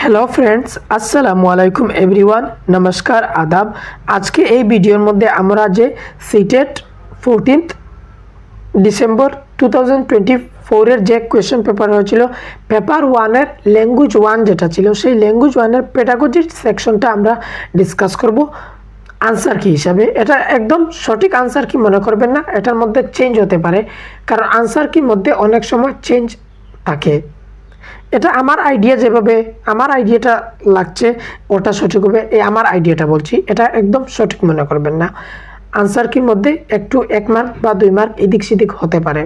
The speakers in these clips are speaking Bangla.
হ্যালো ফ্রেন্ডস, আসসালামু আলাইকুম এভরিওয়ান। নমস্কার, আদাব। আজকে এই ভিডিওর মধ্যে আমরা যে সিটেট 14th ডিসেম্বর 2024-এর যে কোয়েশ্চেন পেপার হয়েছিল, পেপার 1-এর ল্যাঙ্গুয়েজ 1 যেটা ছিল, সেই ল্যাঙ্গুয়েজ 1-এর পেডাগজি সেকশনটা আমরা ডিসকাস করব আনসার কি হিসাবে। এটা একদম সঠিক আনসার কি মনে করবেন না, এটার মধ্যে চেঞ্জ হতে পারে, কারণ আনসার কির মধ্যে অনেক সময় চেঞ্জ থাকে। এটা আমার আইডিয়া, যেভাবে আমার আইডিয়াটা লাগছে ওটা সঠিক হবে, এই আমার আইডিয়াটা বলছি, এটা একদম সঠিক মনে করবেন না। আনসার কির মধ্যে একটু 1 মার্ক বা 2 মার্ক এদিক সেদিক হতে পারে।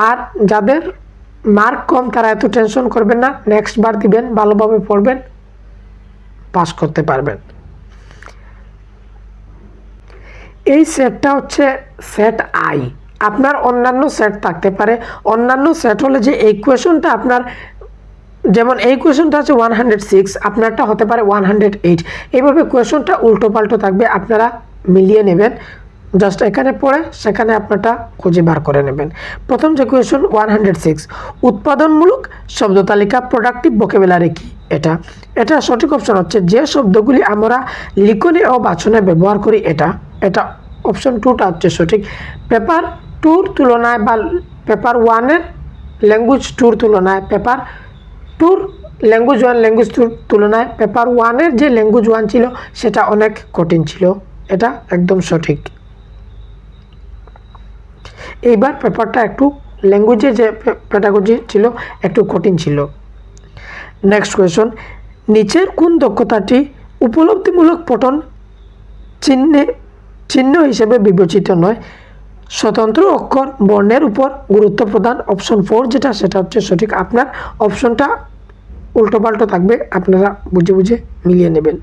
আর যাদের মার্ক কম তারা এত টেনশন করবেন না, নেক্সট বার দিবেন, ভালোভাবে পড়বেন, পাস করতে পারবেন। এই সেটটা হচ্ছে সেট আই। আপনার অন্যান্য সেট থাকতে পারে। অন্যান্য সেট হলে যে এই কোয়েশনটা আপনার, যেমন এই কোয়েশনটা আছে 106, আপনারটা হতে পারে 108। এইভাবে কোয়েশনটা উল্টো পাল্টো থাকবে, আপনারা মিলিয়ে নেবেন। জাস্ট এখানে পড়ে সেখানে আপনারটা খুঁজে বার করে নেবেন। প্রথম যে কোয়েশন 106, উৎপাদনমূলক শব্দ তালিকা প্রোডাক্টিভ ভোকাবুলারি কি? এটা সঠিক অপশন হচ্ছে যে শব্দগুলি আমরা লিখনে ও বাচনে ব্যবহার করি। এটা অপশন 2টা হচ্ছে সঠিক। পেপার 2-র তুলনায় বা পেপার 1-এর ল্যাঙ্গুয়েজ 2-র তুলনায় পেপার 2-র ল্যাঙ্গুয়েজ 1 ল্যাঙ্গুয়েজ 2-র তুলনায় পেপার 1-এর যে ল্যাঙ্গুয়েজ 1 ছিল সেটা অনেক কঠিন ছিল। এটা একদম সঠিক। এইবার পেপারটা একটু ল্যাঙ্গুয়েজে যে পেডাগজি ছিল একটু কঠিন ছিল। নেক্সট কোয়েশন, নিচের কোন দক্ষতাটি উপলব্ধিমূলক পঠন চিহ্ন হিসেবে বিবেচিত নয়? স্বতন্ত্র অক্ষর বর্ণের উপর গুরুত্ব প্রদান। অপশন 4 যেটা, সেটা হচ্ছে সঠিক। আপনার অপশনটা উল্টো পাল্টো থাকবে, আপনারা বুঝে বুঝে মিলিয়ে নেবেন।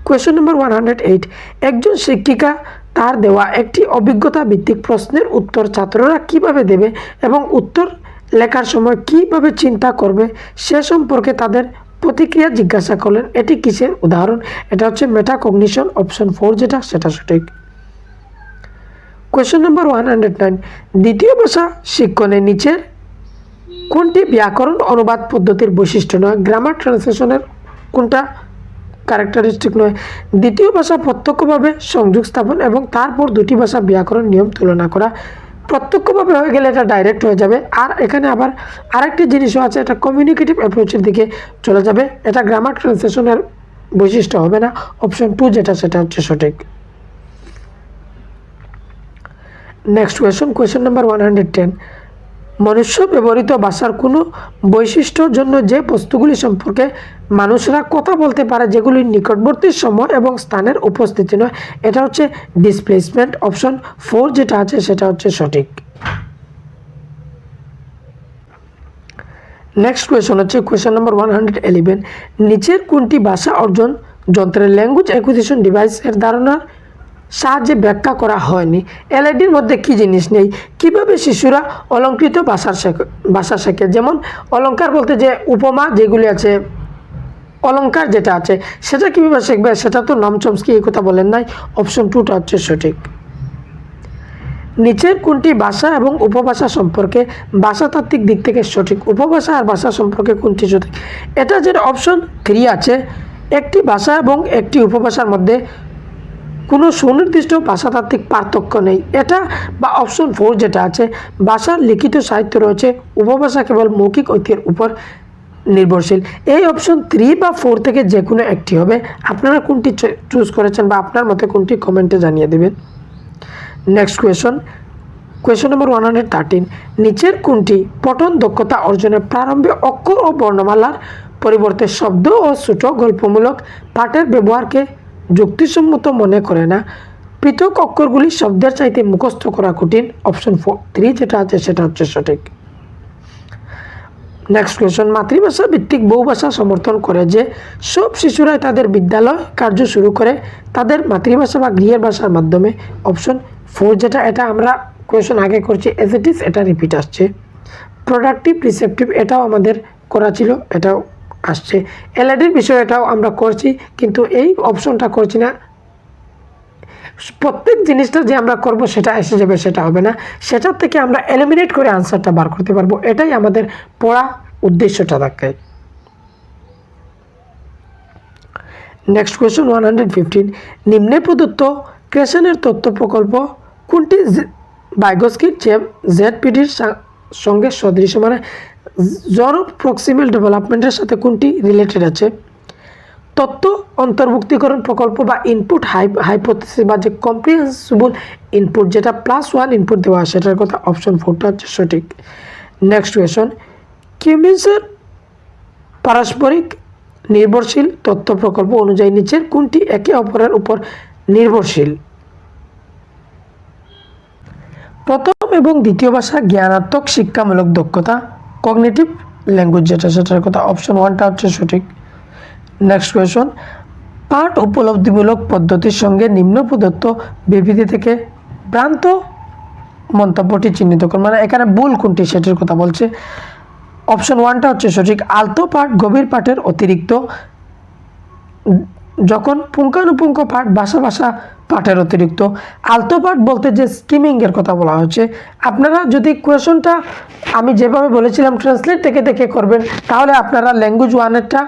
কোয়েশ্চন নম্বর 108, একজন শিক্ষিকা তার দেওয়া একটি অভিজ্ঞতা ভিত্তিক প্রশ্নের উত্তর ছাত্ররা কিভাবে দেবে এবং উত্তর লেখার সময় কিভাবে চিন্তা করবে সে সম্পর্কে তাদের প্রতিক্রিয়া জিজ্ঞাসা করলেন। এটি কিসের উদাহরণ? এটা হচ্ছে মেটাকগনিশন। অপশন 4 যেটা, সেটা সঠিক। কোয়েশ্চন নম্বর 109, দ্বিতীয় ভাষা শিক্ষণে নিচের কোনটি ব্যাকরণ অনুবাদ পদ্ধতির বৈশিষ্ট্য নয়? গ্রামার ট্রান্সলেশনের কোনটা ক্যারেক্টারিস্টিক নয়? দ্বিতীয় ভাষা প্রত্যক্ষভাবে সংযোগ স্থাপন এবং তারপর দুটি ভাষা ব্যাকরণ নিয়ম তুলনা করা। প্রত্যক্ষভাবে হয়ে গেলে এটা ডাইরেক্ট হয়ে যাবে। আর এখানে আবার আরেকটি জিনিসও আছে, এটা কমিউনিকেটিভ অ্যাপ্রোচের দিকে চলে যাবে। এটা গ্রামার ট্রান্সলেশনের বৈশিষ্ট্য হবে না। অপশন 2 যেটা, সেটা হচ্ছে সঠিক। নেক্সট কোয়েশ্চন নাম্বার 110, মনুষ্য ব্যবহৃত ভাষার কোনো বৈশিষ্ট্যর জন্য যে বস্তুগুলি সম্পর্কে মানুষরা কথা বলতে পারে যেগুলি নিকটবর্তী সময় এবং স্থানের উপস্থিতি নয়, এটা হচ্ছে ডিসপ্লেসমেন্ট। অপশন 4 যেটা আছে সেটা হচ্ছে সঠিক। নেক্সট কোয়েশ্চন হচ্ছে কোয়েশ্চন নাম্বার 111, নিচের কোনটি ভাষা অর্জন যন্ত্রের ল্যাঙ্গুয়েজ অ্যাকুইজিশন ডিভাইস এর ধারণার সাহায্যে ব্যাখ্যা করা হয়নি? এলআইডির মধ্যে কি জিনিস নেই? কিভাবে শিশুরা অলঙ্কৃত ভাষা শেখে? যেমন অলঙ্কার বলতে যে উপমা যেগুলি আছে, অলঙ্কার যেটা আছে সেটা কীভাবে শিখবে? সেটা তো নম চমস্কি এই কথা বলেন নাই। অপশন 2টা হচ্ছে সঠিক। নিচের কোনটি ভাষা এবং উপভাষা সম্পর্কে ভাষাতাত্ত্বিক দিক থেকে সঠিক? উপভাষা আর ভাষা সম্পর্কে কোনটি সঠিক? এটা যেটা অপশন 3 আছে, একটি ভাষা এবং একটি উপভাষার মধ্যে কোনো সুনির্দিষ্ট ভাষাতাত্ত্বিক পার্থক্য নেই। এটা বা অপশন 4 যেটা আছে, ভাষার লিখিত সাহিত্য রয়েছে, উপভাষা কেবল মৌখিক ঐতিহ্যের উপর নির্ভরশীল। এই অপশন 3 বা 4 থেকে যে কোনো একটি হবে। আপনারা কোনটি চুজ করেছেন বা আপনার মতে কোনটি কমেন্টে জানিয়ে দেবেন। নেক্সট কোয়েশ্চন নম্বর 113, নিচের কোনটি পঠন দক্ষতা অর্জনের প্রারম্ভে অক্ষর ও বর্ণমালার পরিবর্তে শব্দ ও ছোট গল্পমূলক পাঠের ব্যবহারকে যুক্তিসম্মত মনে করে না? পৃথক অক্ষরগুলি শব্দের চাইতে মুখস্থ করা কঠিন। অপশন 3 যেটা আছে সেটা হচ্ছে সঠিক। নেক্সট কোয়েশ্চন, মাতৃভাষা ভিত্তিক বহুভাষা সমর্থন করে যে সব শিশুরাই তাদের বিদ্যালয় কার্য শুরু করে তাদের মাতৃভাষা বা গৃহের ভাষার মাধ্যমে। অপশন 4 যেটা, এটা আমরা কোয়েশ্চন আগে করছি, এজ ইট ইজ এটা রিপিট আসছে। প্রোডাক্টিভ রিসেপটিভ এটাও আমাদের করা ছিল, এটাও আসছে। এলআইডির বিষয় এটাও আমরা করছি, কিন্তু এই অপশনটা করছি না। প্রত্যেক জিনিসটা যে আমরা করব সেটা এসে যাবে সেটা হবে না, সেটার থেকে আমরা এলিমিনেট করে আনসারটা বার করতে পারবো। এটাই আমাদের পড়া উদ্দেশ্যটা থাকে। নেক্সট কোয়েশ্চন 115, নিম্নে প্রদত্ত ক্রেশনের তথ্য প্রকল্প কোনটি ভাইগস্কির জেডপিডির সঙ্গে সদৃশ, মানে জড় প্রক্সিমাল ডেভেলপমেন্টের সাথে কোনটি রিলেটেড আছে? তথ্য অন্তর্ভুক্তিকরণ প্রকল্প বা ইনপুট হাইপোথিসিস বা যে কম্প্রিহেন্সিবল ইনপুট, যেটা +1 ইনপুট দেওয়া হয়, সেটার কথা অপশন 4টা হচ্ছে সঠিক। নেক্সট কোয়েশন, কিউমিন্সের পারস্পরিক নির্ভরশীল তথ্য প্রকল্প অনুযায়ী নিচের কোনটি একে অপরের উপর নির্ভরশীল? প্রথম এবং দ্বিতীয় ভাষা জ্ঞানাত্মক শিক্ষামূলক দক্ষতা, কগনিটিভ ল্যাঙ্গুয়েজ যেটা, সেটার কথা অপশন 1টা হচ্ছে সঠিক। নেক্সট কোয়েশন, পাঠ উপলব্ধিমূলক পদ্ধতির সঙ্গে নিম্ন প্রদত্ত বিবৃতি থেকে ভ্রান্ত মন্তব্যটি চিহ্নিত করুন, মানে এখানে ভুল কোনটি সেটির কথা বলছে। অপশন 1টা হচ্ছে সঠিক। আলতো পাঠ গভীর পাঠের অতিরিক্ত, যখন পুঙ্খানুপুঙ্খ পাঠ ভাষা পাঠের অতিরিক্ত। আলতো পাঠ বলতে যে স্কিমিংয়ের কথা বলা হচ্ছে। আপনারা যদি কোয়েশনটা আমি যেভাবে বলেছিলাম ট্রান্সলেট থেকে দেখে করবেন, তাহলে আপনারা ল্যাঙ্গুয়েজ 1-এরটা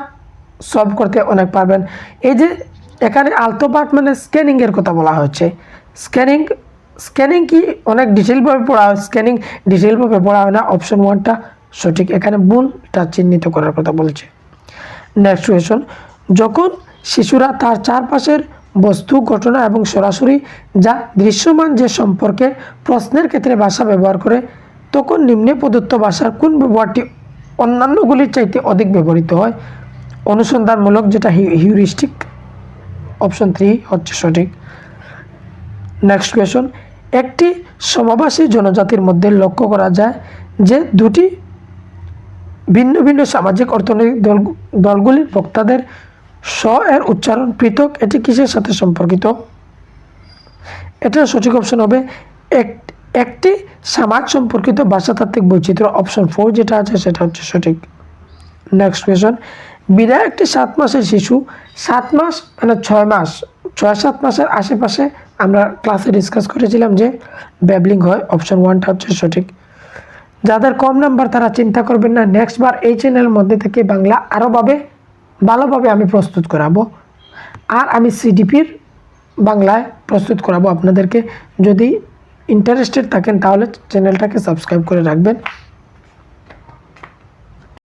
সলভ করতে অনেক পারবেন। এই যে এখানে আলতো পাঠ মানে স্ক্যানিংয়ের কথা বলা হচ্ছে। স্ক্যানিং কি অনেক ডিটেলভাবে পড়া হয়, স্ক্যানিং ডিটেলভাবে পড়া হয় না। অপশন 1টা সঠিক, এখানে ভুলটা চিহ্নিত করার কথা বলছে। নেক্সট কোয়েশন, যখন শিশুরা তার চারপাশের বস্তু, ঘটনা এবং সরাসরি যা দৃশ্যমান যে সম্পর্কে প্রশ্নের ক্ষেত্রে ভাষা ব্যবহার করে, তখন নিম্নে প্রদত্ত ভাষার কোন ব্যবহারটি অন্যান্যগুলির চাইতে অধিক ব্যবহৃত হয়? অনুসন্ধানমূলক, যেটা হিউরিস্টিক, অপশন 3 হচ্ছে সঠিক। নেক্সট কোয়েশন, একটি সমাবাসী জনজাতির মধ্যে লক্ষ্য করা যায় যে দুটি ভিন্ন ভিন্ন সামাজিক অর্থনৈতিক দলগুলির বক্তাদের এর উচ্চারণ পৃথক, এটি কিসের সাথে সম্পর্কিত? এটার সঠিক অপশন হবে একটি সমাজ সম্পর্কিত ভাষাতাত্ত্বিক বৈচিত্র্য, অপশন 4 যেটা আছে সেটা হচ্ছে সঠিক। নেক্সট কোয়েশন, বিদায় একটি 7 মাসের শিশু, 7 মাস মানে 6 মাসের আশেপাশে আমরা ক্লাসে ডিসকাস করেছিলাম যে ব্যাবলিং হয়, অপশন 1টা হচ্ছে সঠিক। যাদের কম নাম্বার তারা চিন্তা করবেন না, নেক্সট বার এই চ্যানেলের মধ্যে থেকে বাংলা আরও ভালোভাবে আমি প্রস্তুত করাবো, আর আমি সিডিপির বাংলায় প্রস্তুত করাবো আপনাদেরকে। যদি ইন্টারেস্টেড থাকেন তাহলে চ্যানেলটাকে সাবস্ক্রাইব করে রাখবেন।